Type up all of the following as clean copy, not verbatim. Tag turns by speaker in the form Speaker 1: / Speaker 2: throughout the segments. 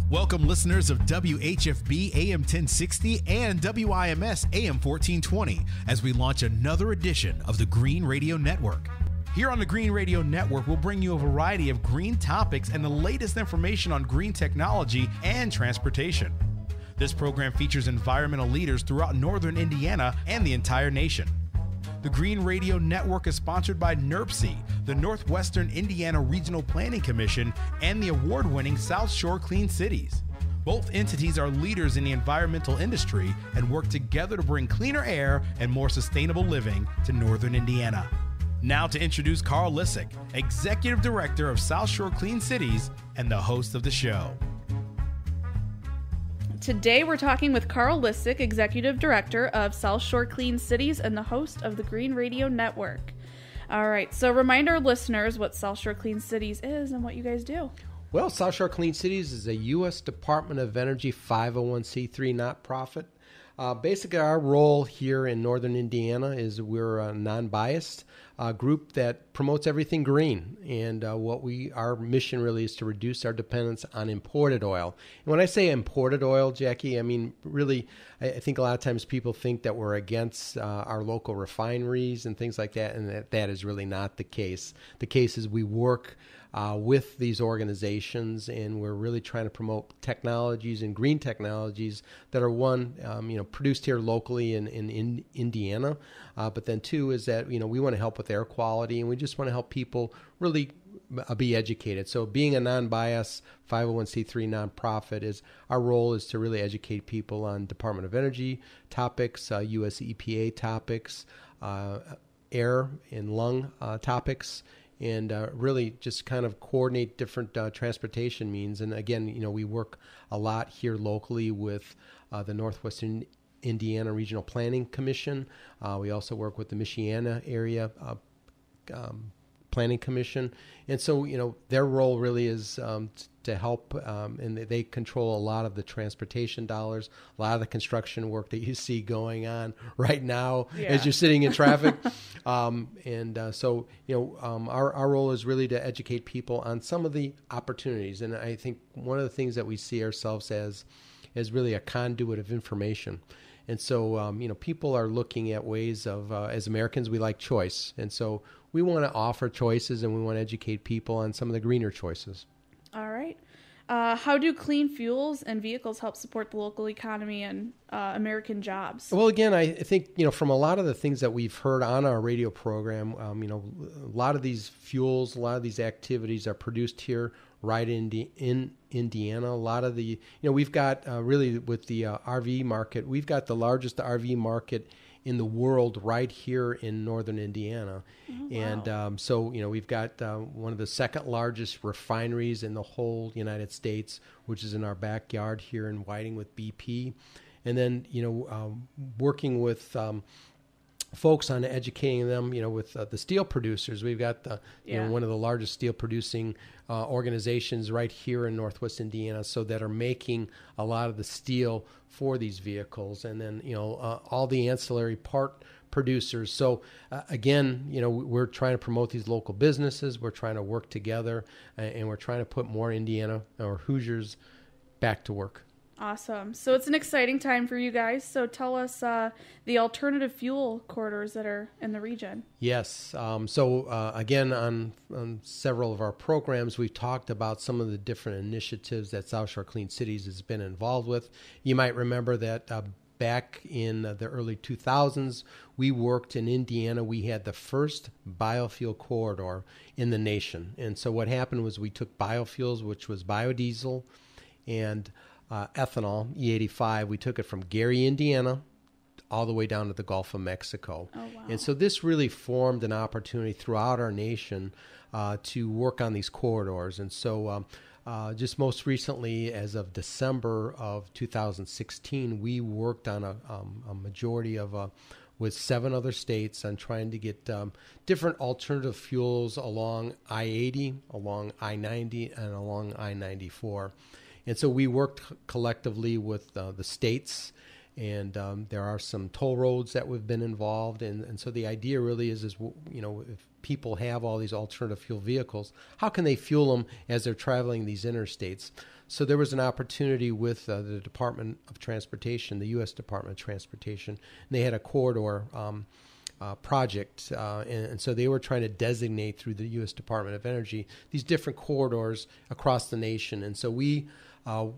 Speaker 1: Welcome, listeners of WHFB AM 1060 and WIMS AM 1420, as we launch another edition of the Green Radio Network. Here on the Green Radio Network, we'll bring you a variety of green topics and the latest information on green technology and transportation. This program features environmental leaders throughout northern Indiana and the entire nation. The Green Radio Network is sponsored by NERPC, the Northwestern Indiana Regional Planning Commission, and the award-winning South Shore Clean Cities. Both entities are leaders in the environmental industry and work together to bring cleaner air and more sustainable living to northern Indiana. Now to introduce Carl Lisek, Executive Director of South Shore Clean Cities and the host of the show.
Speaker 2: Today we're talking with Carl Lisek, Executive Director of South Shore Clean Cities and the host of the Green Radio Network. All right, so remind our listeners what South Shore Clean Cities is and what you guys do.
Speaker 3: Well, South Shore Clean Cities is a U.S. Department of Energy 501c3 not-profit. Basically, our role here in northern Indiana is we're a non-biased group that promotes everything green. And our mission really is to reduce our dependence on imported oil. And when I say imported oil, Jackie, I mean, really, I think a lot of times people think that we're against our local refineries and things like that, and that is really not the case. The case is we work with these organizations, and we're really trying to promote technologies and green technologies that are produced here locally in Indiana. But then two is that, we want to help with air quality, and we just want to help people really be educated. So being a non-biased 501c3 nonprofit our role is to really educate people on Department of Energy topics, U.S. EPA topics, air and lung topics, and really just kind of coordinate different transportation means. And again, we work a lot here locally with the Northwestern Indiana Regional Planning Commission. We also work with the Michiana Area Planning Commission. And so, their role really is to help, and they control a lot of the transportation dollars, a lot of the construction work that you see going on right now as you're sitting in traffic. So, our role is really to educate people on some of the opportunities. And I think one of the things that we see ourselves as really a conduit of information. And so, people are looking at ways of, as Americans, we like choice. And so we want to offer choices, and we want to educate people on some of the greener choices.
Speaker 2: All right. How do clean fuels and vehicles help support the local economy and American jobs?
Speaker 3: Well, again, I think, from a lot of the things that we've heard on our radio program, a lot of these fuels, a lot of these activities are produced here right in Indiana. A lot of the, we've got really with the RV market, we've got the largest RV market in the world right here in northern Indiana. Oh, wow. And so, we've got one of the second largest refineries in the whole United States, which is in our backyard here in Whiting with BP. And then, working with folks on educating them, with the steel producers. We've got one of the largest steel producing organizations right here in Northwest Indiana, so that are making a lot of the steel for these vehicles, and then all the ancillary part producers. So again, we're trying to promote these local businesses. We're trying to work together, and we're trying to put more Indiana or Hoosiers back to work.
Speaker 2: Awesome. So it's an exciting time for you guys. So tell us the alternative fuel corridors that are in the region. Yes.
Speaker 3: Again, on several of our programs, we've talked about some of the different initiatives that South Shore Clean Cities has been involved with. You might remember that back in the early 2000s, we worked in Indiana. We had the first biofuel corridor in the nation. And so what happened was we took biofuels, which was biodiesel and ethanol, E85. We took it from Gary, Indiana, all the way down to the Gulf of Mexico. Oh, wow. And so this really formed an opportunity throughout our nation to work on these corridors. And so just most recently, as of December of 2016, we worked on a majority of with 7 other states on trying to get different alternative fuels along I-80, along I-90, and along I-94. And so we worked collectively with the states and there are some toll roads that we've been involved in. And so the idea really is, if people have all these alternative fuel vehicles, how can they fuel them as they're traveling these interstates? So there was an opportunity with the Department of Transportation, the U.S. Department of Transportation, and they had a corridor project, and so they were trying to designate through the U.S. Department of Energy these different corridors across the nation. And so we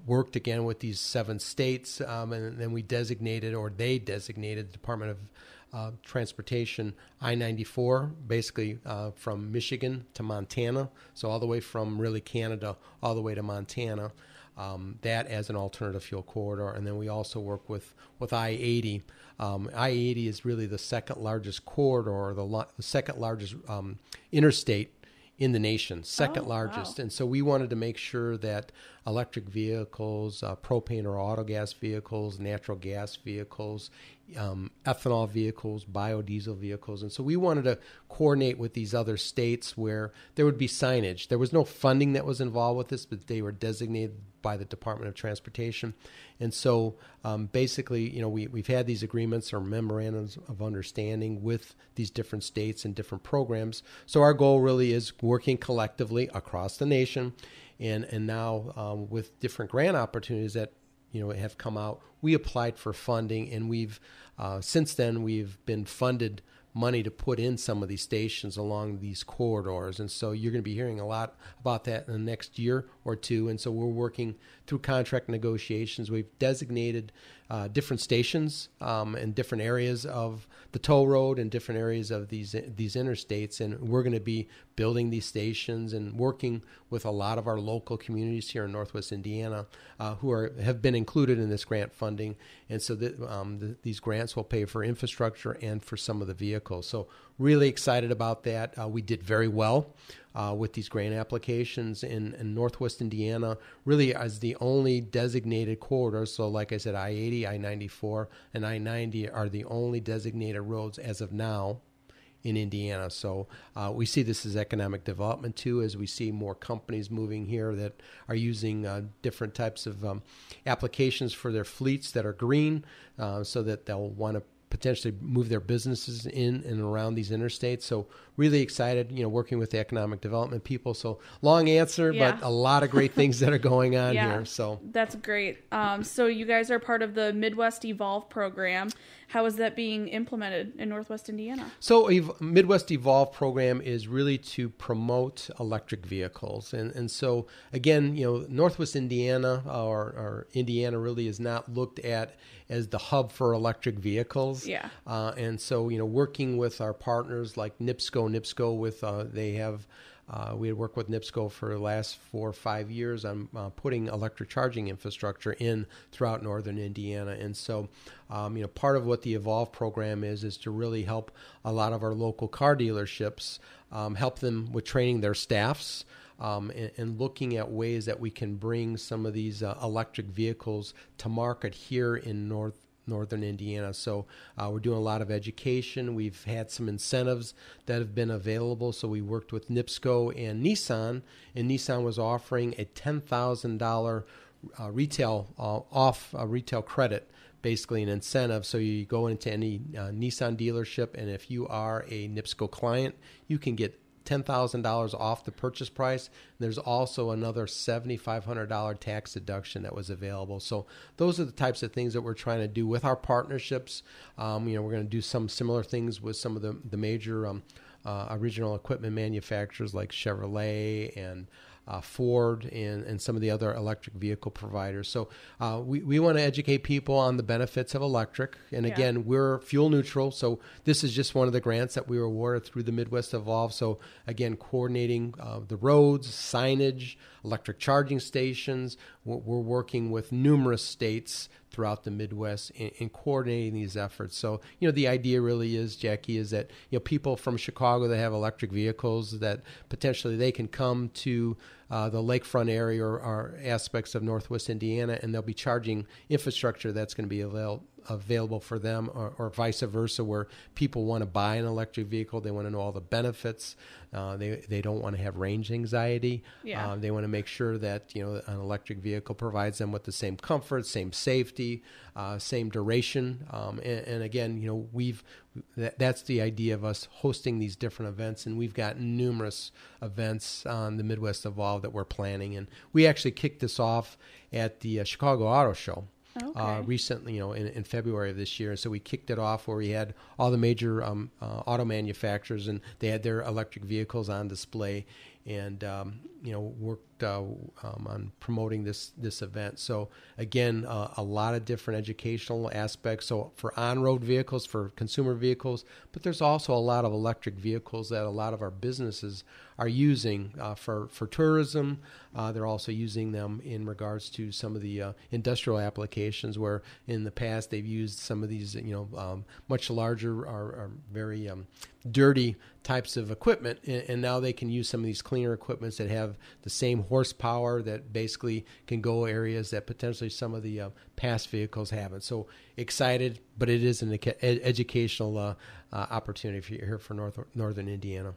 Speaker 3: worked again with these 7 states, and then we designated, or they designated, the Department of Transportation I-94, basically from Michigan to Montana, so all the way from really Canada all the way to Montana, that as an alternative fuel corridor. And then we also work with I-80. I-80 is really the second largest corridor, the second largest interstate in the nation, second largest. Wow. And so we wanted to make sure that electric vehicles, propane or autogas vehicles, natural gas vehicles, ethanol vehicles, biodiesel vehicles. And so we wanted to coordinate with these other states where there would be signage. There was no funding that was involved with this, but they were designated by the Department of Transportation. And so basically, we've had these agreements or memorandums of understanding with these different states and different programs. So our goal really is working collectively across the nation. And now with different grant opportunities that have come out, we applied for funding, and we've since then we've been funded money to put in some of these stations along these corridors. And so you're going to be hearing a lot about that in the next year or two. And so we're working through contract negotiations. We've designated different stations in different areas of the toll road and different areas of these interstates. And we're going to be building these stations and working with a lot of our local communities here in Northwest Indiana who have been included in this grant funding. And so these grants will pay for infrastructure and for some of the vehicles. So really excited about that. We did very well with these grant applications in Northwest Indiana, really as the only designated corridor. So like I said, I-80, I-94, and I-90 are the only designated roads as of now in Indiana. So we see this as economic development too, as we see more companies moving here that are using different types of applications for their fleets that are green, so that they'll want to potentially move their businesses in and around these interstates. So really excited, working with the economic development people. So long answer, but a lot of great things that are going on here. So
Speaker 2: that's great. So you guys are part of the Midwest Evolve program. How is that being implemented in Northwest Indiana?
Speaker 3: So Midwest Evolve program is really to promote electric vehicles. And so again, Northwest Indiana or Indiana really is not looked at as the hub for electric vehicles.
Speaker 2: Yeah.
Speaker 3: And so, working with our partners like NIPSCO we had worked with NIPSCO for the last 4 or 5 years on putting electric charging infrastructure in throughout northern Indiana. And so, part of what the Evolve program is to really help a lot of our local car dealerships, help them with training their staffs, and looking at ways that we can bring some of these electric vehicles to market here in northern Indiana. So we're doing a lot of education. We've had some incentives that have been available. So we worked with NIPSCO and Nissan was offering a $10,000 retail credit, basically an incentive. So you go into any Nissan dealership, and if you are a NIPSCO client, you can get $10,000 off the purchase price. There's also another $7,500 tax deduction that was available. So those are the types of things that we're trying to do with our partnerships. We're going to do some similar things with some of the major original equipment manufacturers like Chevrolet and Ford and some of the other electric vehicle providers. So we want to educate people on the benefits of electric. And again, we're fuel neutral. So this is just one of the grants that we were awarded through the Midwest Evolve. So again, coordinating the roads, signage, electric charging stations. We're working with numerous states throughout the Midwest in coordinating these efforts. So, the idea really is, Jackie, is that, people from Chicago that have electric vehicles, that potentially they can come to the lakefront area or aspects of Northwest Indiana, and they'll be charging infrastructure that's going to be available for them, or vice versa, where people want to buy an electric vehicle. They want to know all the benefits. They don't want to have range anxiety.
Speaker 2: Yeah.
Speaker 3: They want to make sure that an electric vehicle provides them with the same comfort, same safety, same duration. And again, that's the idea of us hosting these different events, and we've got numerous events on the Midwest Evolve that we're planning. And we actually kicked this off at the Chicago Auto Show.
Speaker 2: Okay.
Speaker 3: Recently, in February of this year. So we kicked it off where we had all the major auto manufacturers, and they had their electric vehicles on display, and worked on promoting this event. So again, a lot of different educational aspects. So for on-road vehicles, for consumer vehicles, but there's also a lot of electric vehicles that a lot of our businesses are using for tourism. They're also using them in regards to some of the industrial applications, where in the past they've used some of these much larger or very dirty types of equipment, and now they can use some of these cleaner equipments that have the same horsepower that basically can go areas that potentially some of the past vehicles haven't. So excited, but it is an educational opportunity for you here for Northern Indiana.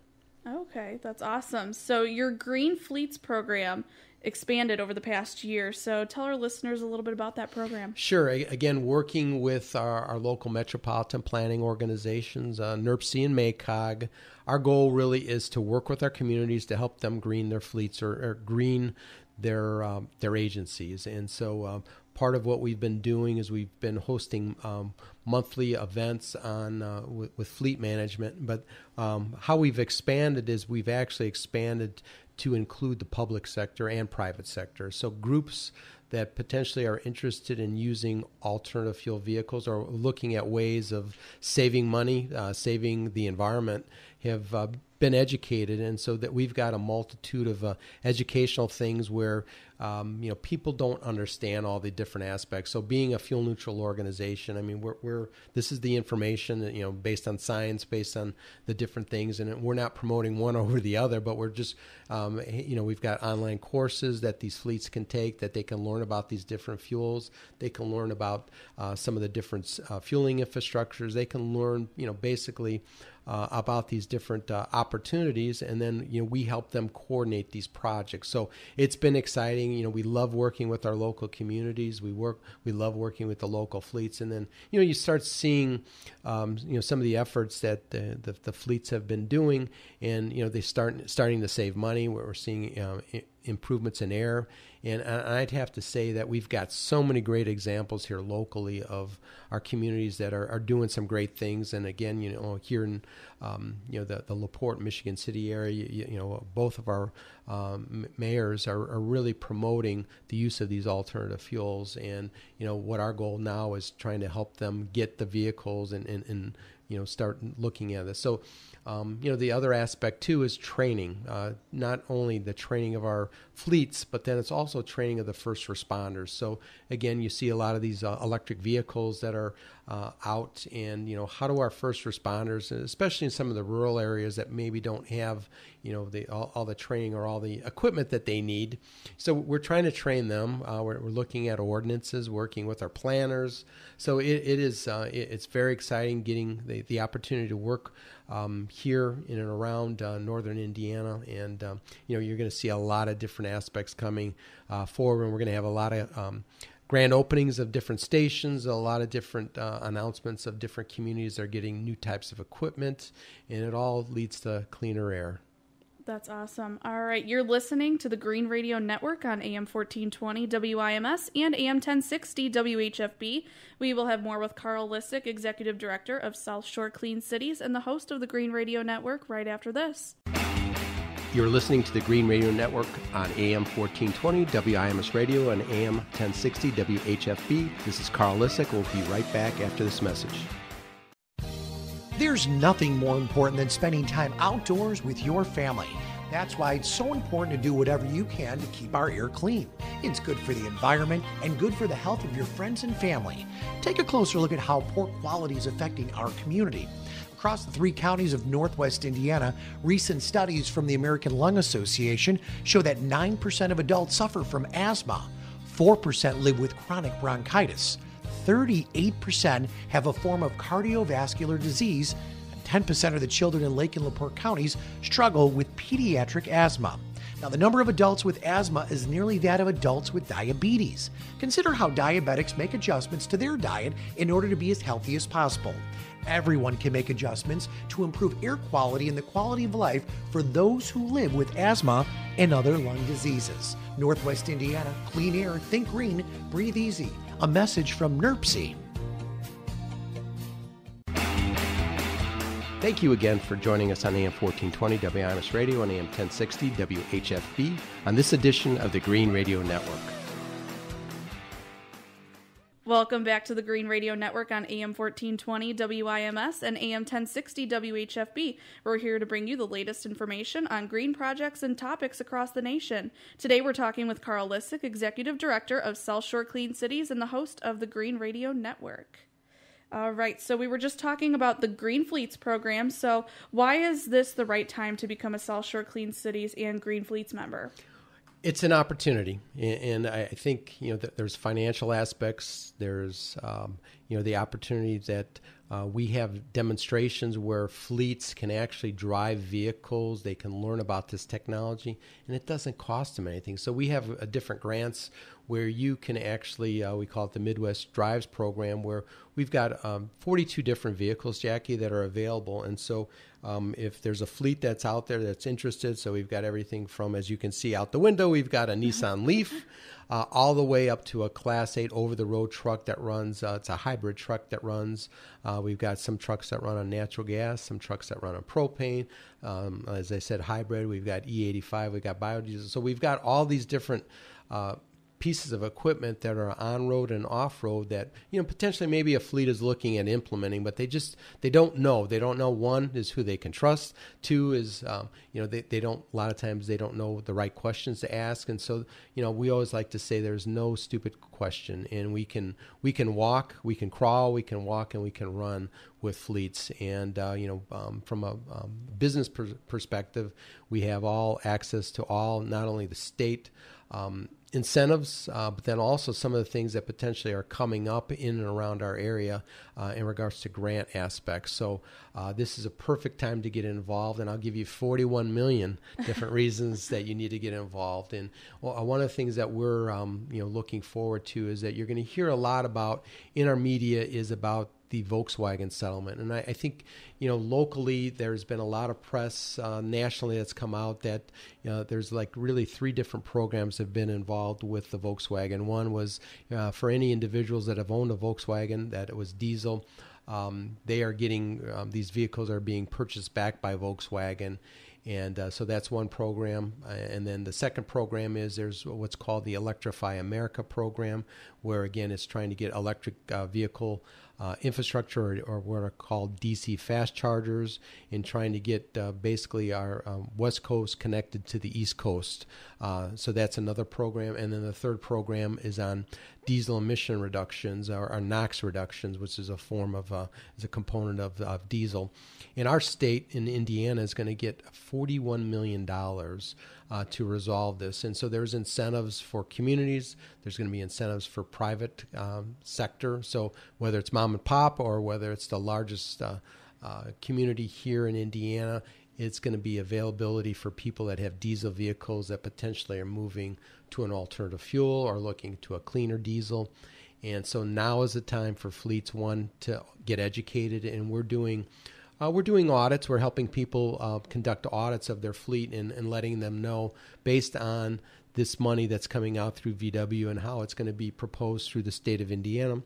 Speaker 2: Okay, that's awesome. So your Green Fleets program expanded over the past year. So tell our listeners a little bit about that program.
Speaker 3: Sure. Again, working with our local metropolitan planning organizations, NERC and MACOG, our goal really is to work with our communities to help them green their fleets or green their agencies. And so part of what we've been doing is we've been hosting monthly events on with fleet management. But how we've expanded is we've actually expanded to include the public sector and private sector. So groups that potentially are interested in using alternative fuel vehicles or looking at ways of saving money, saving the environment, have been educated. And so that we've got a multitude of educational things where people don't understand all the different aspects. So being a fuel neutral organization, I mean, this is the information, based on science, based on the different things, and we're not promoting one over the other, but we're just, we've got online courses that these fleets can take, that they can learn about these different fuels. They can learn about some of the different fueling infrastructures. They can learn, basically about these different opportunities, and then we help them coordinate these projects. So it's been exciting. We love working with our local communities. We love working with the local fleets, and then you start seeing some of the efforts that the fleets have been doing, and they starting to save money. We're seeing improvements in air. And I'd have to say that we've got so many great examples here locally of our communities that are doing some great things. And again, here in the LaPorte, Michigan City area, both of our mayors are really promoting the use of these alternative fuels. And what our goal now is trying to help them get the vehicles and start looking at this. So, the other aspect too is training, not only the training of our fleets, but then it's also training of the first responders. So again, you see a lot of these electric vehicles that are out, and how do our first responders, especially in some of the rural areas that maybe don't have all the training or all the equipment that they need. So we're trying to train them. We're looking at ordinances, working with our planners. So it's very exciting getting the opportunity to work here in and around northern Indiana, and you're going to see a lot of different aspects coming forward, and we're going to have a lot of grand openings of different stations, a lot of different announcements of different communities that are getting new types of equipment, and it all leads to cleaner air.
Speaker 2: That's awesome. All right, you're listening to the Green Radio Network on AM 1420 WIMS and AM 1060 WHFB. We will have more with Carl Lisek, Executive Director of South Shore Clean Cities and the host of the Green Radio Network, right after this.
Speaker 3: You're listening to the Green Radio Network on AM 1420 WIMS Radio and AM 1060 WHFB. This is Carl Lisek. We'll be right back after this message.
Speaker 4: There's nothing more important than spending time outdoors with your family. That's why it's so important to do whatever you can to keep our air clean. It's good for the environment and good for the health of your friends and family. Take a closer look at how poor quality is affecting our community. Across the 3 counties of Northwest Indiana, recent studies from the American Lung Association show that 9% of adults suffer from asthma, 4% live with chronic bronchitis, 38% have a form of cardiovascular disease, and 10% of the children in Lake and LaPorte counties struggle with pediatric asthma. Now, the number of adults with asthma is nearly that of adults with diabetes. Consider how diabetics make adjustments to their diet in order to be as healthy as possible. Everyone can make adjustments to improve air quality and the quality of life for those who live with asthma and other lung diseases. Northwest Indiana, clean air, think green, breathe easy. A message from NERPC.
Speaker 3: Thank you again for joining us on AM 1420 WIMS Radio and AM 1060 WHFB on this edition of the Green Radio Network.
Speaker 2: Welcome back to the Green Radio Network on AM 1420 WIMS and AM 1060 WHFB. We're here to bring you the latest information on green projects and topics across the nation. Today we're talking with Carl Lisek, Executive Director of South Shore Clean Cities and the host of the Green Radio Network. All right, so we were just talking about the Green Fleets program. So why is this the right time to become a South Shore Clean Cities and Green Fleets member?
Speaker 3: It's an opportunity, and I think that there's financial aspects. There's the opportunity that we have demonstrations where fleets can actually drive vehicles. They can learn about this technology, and it doesn't cost them anything. So we have different grants where you can actually, we call it the Midwest Drives program, where we've got 42 different vehicles, Jackie, that are available. And so if there's a fleet that's out there that's interested, so we've got everything from, as you can see out the window, we've got a Nissan Leaf, all the way up to a Class 8 over-the-road truck that runs, it's a hybrid truck that runs. We've got some trucks that run on natural gas, some trucks that run on propane. As I said, hybrid. We've got E85, we've got biodiesel. So we've got all these different pieces of equipment that are on-road and off-road that, potentially maybe a fleet is looking at implementing, but they don't know. They don't know, one, is who they can trust. Two is, they don't, a lot of times they don't know the right questions to ask. And so, we always like to say there's no stupid question, and we can walk, we can crawl, we can walk, and we can run with fleets. And, from a business perspective, we have all access to all, not only the state incentives, but then also some of the things that potentially are coming up in and around our area in regards to grant aspects. So this is a perfect time to get involved, and I'll give you 41 million different reasons that you need to get involved. And one of the things that we're looking forward to is that you're going to hear a lot about in our media is about the Volkswagen settlement. And I think, locally there's been a lot of press nationally that's come out that there's like really 3 different programs that have been involved with the Volkswagen. One was for any individuals that have owned a Volkswagen, that it was diesel. They are getting, these vehicles are being purchased back by Volkswagen. And so that's one program. And then the second program is there's what's called the Electrify America program, where, again, it's trying to get electric vehicle infrastructure or what are called DC fast chargers, and trying to get basically our West Coast connected to the East Coast. So that's another program. And then the third program is on diesel emission reductions, or NOx reductions, which is a form of, is a component of diesel. And our state in Indiana is going to get $41 million to resolve this. And so there's incentives for communities. There's going to be incentives for private sector. So whether it's mom and pop or whether it's the largest community here in Indiana, it's going to be availability for people that have diesel vehicles that potentially are moving to an alternative fuel or looking to a cleaner diesel. And so now is the time for fleets, one, to get educated, and we're doing audits. We're helping people conduct audits of their fleet and letting them know, based on this money that's coming out through VW and how it's going to be proposed through the state of Indiana,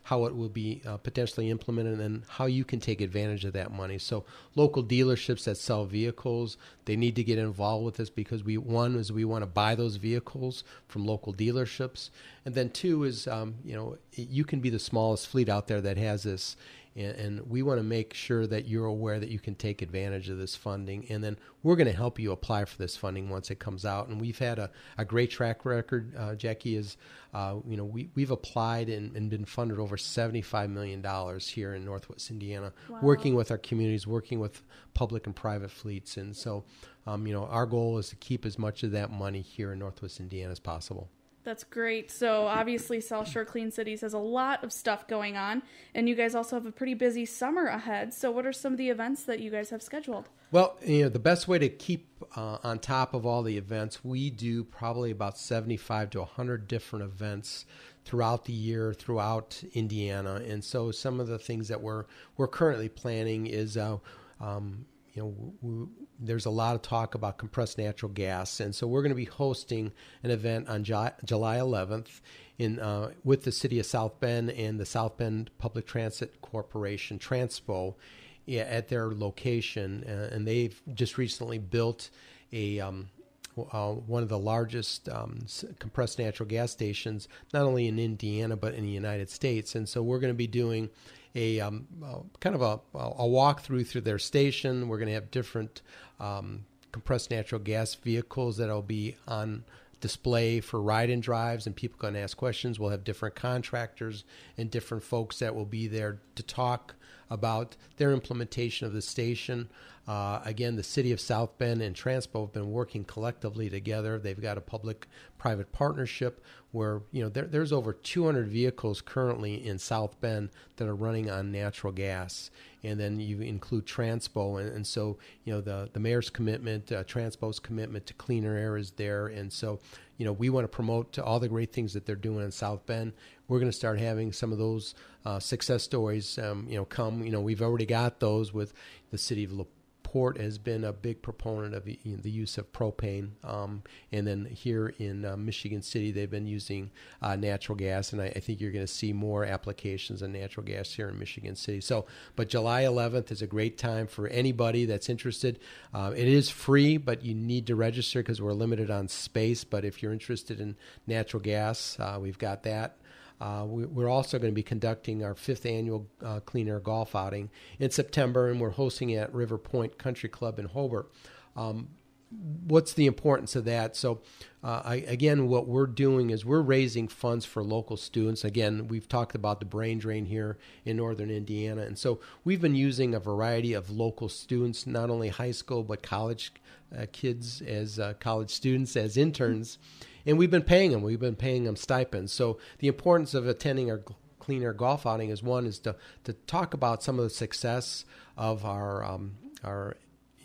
Speaker 3: how it will be potentially implemented, and how you can take advantage of that money. So local dealerships that sell vehicles, they need to get involved with this, because we want to buy those vehicles from local dealerships. And then two is, you can be the smallest fleet out there that has this. And we want to make sure that you're aware that you can take advantage of this funding. And then we're going to help you apply for this funding once it comes out. And we've had a great track record, Jackie, is, we've applied and been funded over $75 million here in Northwest Indiana, working with our communities, working with public and private fleets. And so, our goal is to keep as much of that money here in Northwest Indiana as possible.
Speaker 2: That's great. So obviously South Shore Clean Cities has a lot of stuff going on, and you guys also have a pretty busy summer ahead. So what are some of the events that you guys have scheduled?
Speaker 3: Well, the best way to keep on top of all the events, we do probably about 75 to 100 different events throughout the year, throughout Indiana. And so some of the things that we're currently planning is there's a lot of talk about compressed natural gas, and so we're going to be hosting an event on July 11th with the City of South Bend and the South Bend Public Transit Corporation, Transpo, at their location, and they've just recently built one of the largest compressed natural gas stations, not only in Indiana but in the United States. And so we're going to be doing a kind of a walkthrough through their station. We're going to have different compressed natural gas vehicles that will be on display for ride-in drives, and people can ask questions. We'll have different contractors and different folks that will be there to talk about their implementation of the station. Again, the City of South Bend and Transpo have been working collectively together. They've got a public-private partnership where there's over 200 vehicles currently in South Bend that are running on natural gas. And then you include Transpo, and so the mayor's commitment, Transpo's commitment to cleaner air is there. And so we want to promote all the great things that they're doing in South Bend. We're going to start having some of those success stories come. We've already got those with the city of LaPorte has been a big proponent of the use of propane, and then here in Michigan City they've been using natural gas, and I think you're going to see more applications of natural gas here in Michigan City. But July 11th is a great time for anybody that's interested. It is free, but you need to register because we're limited on space. But if you're interested in natural gas, we've got that. We're also going to be conducting our 5th annual Clean Air Golf outing in September, and we're hosting it at River Point Country Club in Hobart. What's the importance of that? So, again, what we're doing is we're raising funds for local students. Again, we've talked about the brain drain here in northern Indiana, and so we've been using a variety of local students, not only high school but college kids as college students, as interns. And we've been paying them. We've been paying them stipends. So the importance of attending our Clean Air Golf outing is to talk about some of the success of our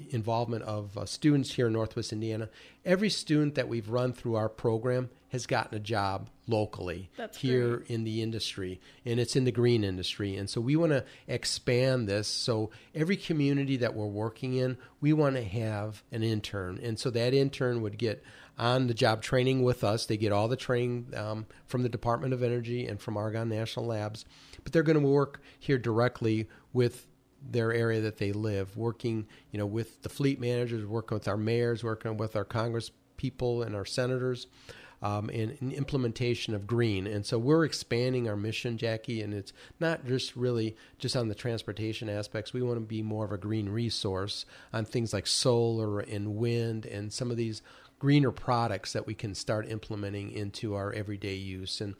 Speaker 3: involvement of students here in Northwest Indiana. Every student that we've run through our program has gotten a job locally.
Speaker 2: That's
Speaker 3: here
Speaker 2: great.
Speaker 3: In the industry, and it's in the green industry. And so we want to expand this. So every community that we're working in, we want to have an intern. And so that intern would get on-the-job training with us. They get all the training from the Department of Energy and from Argonne National Labs, but they're going to work here directly with their area that they live, working with the fleet managers, working with our mayors, working with our Congress people and our senators, in implementation of green. And so we're expanding our mission, Jackie, and it's not just on the transportation aspects. We want to be more of a green resource on things like solar and wind and some of these greener products that we can start implementing into our everyday use. And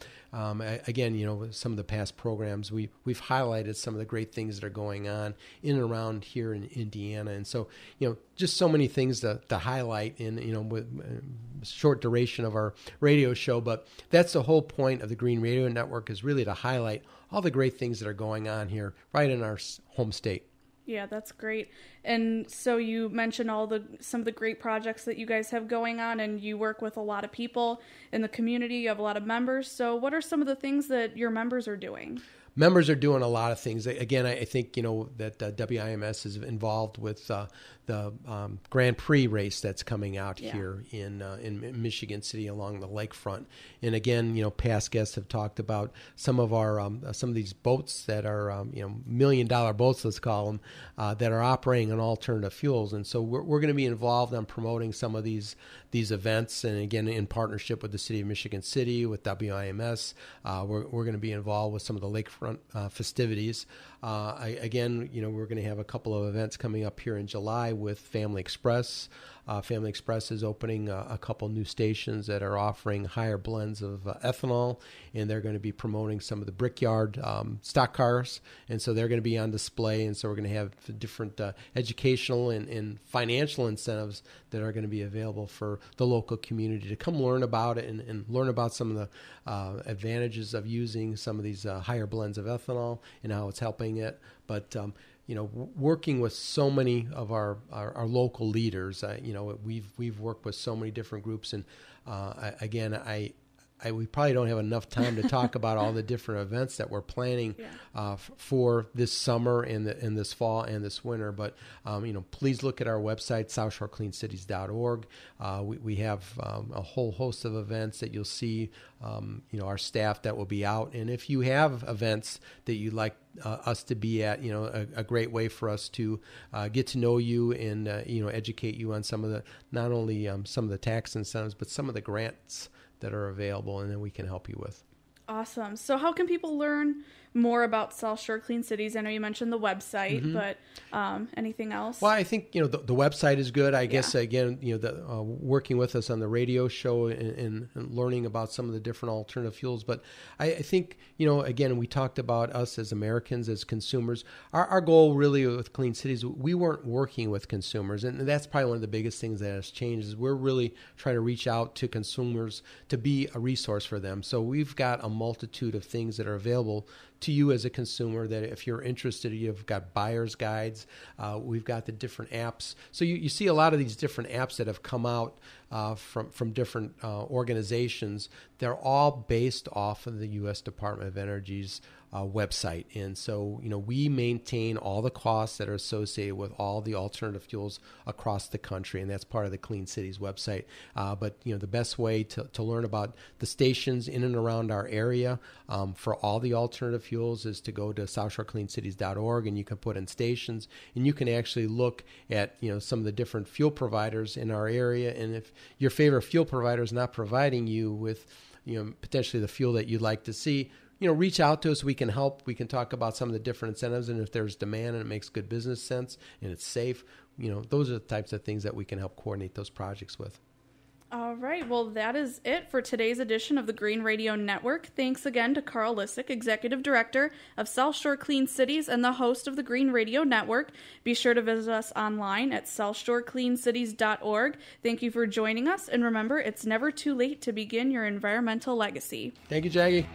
Speaker 3: again, some of the past programs, we've highlighted some of the great things that are going on in and around here in Indiana. And so, just so many things to highlight in, with short duration of our radio show. But that's the whole point of the Green Radio Network, is really to highlight all the great things that are going on here right in our home state.
Speaker 2: Yeah, that's great. And so you mentioned some of the great projects that you guys have going on, and you work with a lot of people in the community. You have a lot of members. So what are some of the things that your members are doing?
Speaker 3: Members are doing a lot of things. Again, I think, that WIMS is involved with Grand Prix race that's coming out here in Michigan City along the lakefront. And again, past guests have talked about some of our some of these boats that are $1 million boats, let's call them, that are operating on alternative fuels. And so we're going to be involved on promoting some of these events, and again in partnership with the City of Michigan City, with WIMS. We're going to be involved with some of the lakefront festivities. Again, we're going to have a couple of events coming up here in July with Family Express. Family Express is opening a couple new stations that are offering higher blends of ethanol, and they're going to be promoting some of the Brickyard stock cars, and so they're going to be on display. And so we're going to have different educational and financial incentives that are going to be available for the local community to come learn about it and learn about some of the advantages of using some of these higher blends of ethanol and how it's helping it. But working with so many of our local leaders, we've worked with so many different groups, and we probably don't have enough time to talk about all the different events that we're planning for this summer and this fall and this winter. But please look at our website, SouthShoreCleanCities.org. We have a whole host of events that you'll see. Our staff that will be out, and if you have events that you'd like us to be at, a great way for us to get to know you and educate you on some of the, not only some of the tax incentives, but some of the grants that are available, and then we can help you with.
Speaker 2: Awesome. So how can people learn more about South Shore Clean Cities? I know you mentioned the website, but anything else?
Speaker 3: Well, I think, the website is good. I guess, again, working with us on the radio show and learning about some of the different alternative fuels. But I think, again, we talked about us as Americans, as consumers. Our goal really with Clean Cities, we weren't working with consumers. And that's probably one of the biggest things that has changed is we're really trying to reach out to consumers to be a resource for them. So we've got a multitude of things that are available to you as a consumer, that if you're interested, you've got buyer's guides. We've got the different apps. So you see a lot of these different apps that have come out from different organizations. They're all based off of the U.S. Department of Energy's website. And so, we maintain all the costs that are associated with all the alternative fuels across the country, and that's part of the Clean Cities website. But the best way to learn about the stations in and around our area for all the alternative fuels is to go to SouthShoreCleanCities.org, and you can put in stations, and you can actually look at some of the different fuel providers in our area. And if your favorite fuel provider is not providing you with potentially the fuel that you'd like to see, reach out to us. We can help. We can talk about some of the different incentives, and if there's demand and it makes good business sense and it's safe, those are the types of things that we can help coordinate those projects with.
Speaker 2: All right. Well, that is it for today's edition of the Green Radio Network. Thanks again to Carl Lisek, Executive Director of South Shore Clean Cities and the host of the Green Radio Network. Be sure to visit us online at SouthShoreCleanCities.org. Thank you for joining us, and remember, it's never too late to begin your environmental legacy.
Speaker 3: Thank you, Jackie.